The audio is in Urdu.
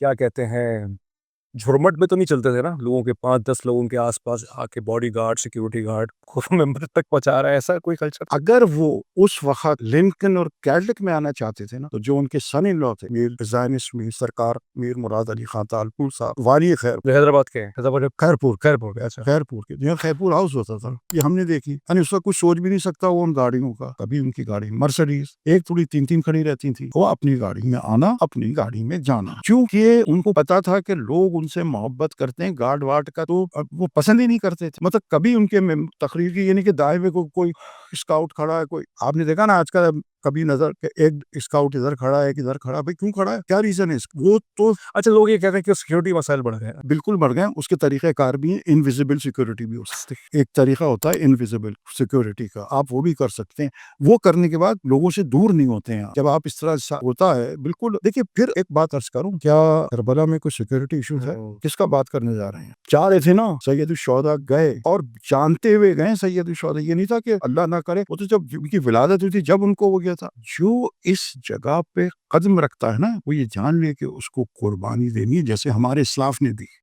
کیا کہتے ہیں جھرمٹ میں تو نہیں چلتے تھے نا، لوگوں کے 5-10 لوگوں کے آس پاس آ کے باڈی گارڈ سیکیورٹی گارڈ ممبر تک پہنچا رہا ہے، ایسا کوئی کلچر؟ اگر وہ اس وقت لنکن اور کیڈلک میں آنا چاہتے تھے نا، تو جو ان کے سن ان لا تھے میر زائنس میر سرکار میر مراد علی خان تالپور صاحب والی خیر حیدرآباد کے حیدرآباد خیرپور خیرپور کے، اچھا خیرپور کے جو خیرپور ہاؤس ہوتا تھا، یہ ہم نے دیکھی، یعنی اس وقت کچھ سوچ بھی نہیں سکتا وہ ان گاڑیوں کا، کبھی ان کی گاڑی مرسڈیز ایک تھوڑی 3 کھڑی رہتی تھی، وہ اپنی گاڑی میں آنا اپنی گاڑی میں جانا، کیونکہ ان کو پتا تھا کہ لوگ ان سے محبت کرتے ہیں، گارڈ واٹ کا تو وہ پسند ہی نہیں کرتے تھے، مطلب کبھی ان کے تقریر کی یعنی کہ دائیں میں کوئی اسکاؤٹ کھڑا ہے، کوئی آپ نے دیکھا نا آج کل کبھی نظر کہ ایک اسکاؤٹ ادھر کھڑا ہے ایک ادھر کھڑا ہے، بھائی کیوں کھڑا ہے، کیا ریزن ہے اس وہ تو اچھا لوگ یہ کہتے ہیں کہ سیکیورٹی مسائل بڑھ گئے، بالکل بڑھ گئے، اس کے طریقہ کار بھی ہیں، انویزیبل سیکیورٹی بھی ہو سکتی ہے، ایک طریقہ ہوتا ہے انویزیبل سیکیورٹی کا، آپ وہ بھی کر سکتے ہیں، وہ کرنے کے بعد لوگوں سے دور نہیں ہوتے ہیں، جب آپ اس طرح ہوتا ہے بالکل۔ دیکھیے پھر ایک بات عرض کروں، کیا کربلا میں کوئی سیکیورٹی ایشوز ہے؟ کس کا بات کرنے جا رہے ہیں؟ چاہ رہے تھے نا سید الشہداء گئے اور جانتے ہوئے گئے سید الشہداء، یہ نہیں تھا کہ اللہ نہ کرے، وہ تو جب ان کی ولادت ہوئی تھی جب ان کو ہو گیا تھا، جو اس جگہ پہ قدم رکھتا ہے نا وہ یہ جان لے کہ اس کو قربانی دینی ہے جیسے ہمارے اسلاف نے دی۔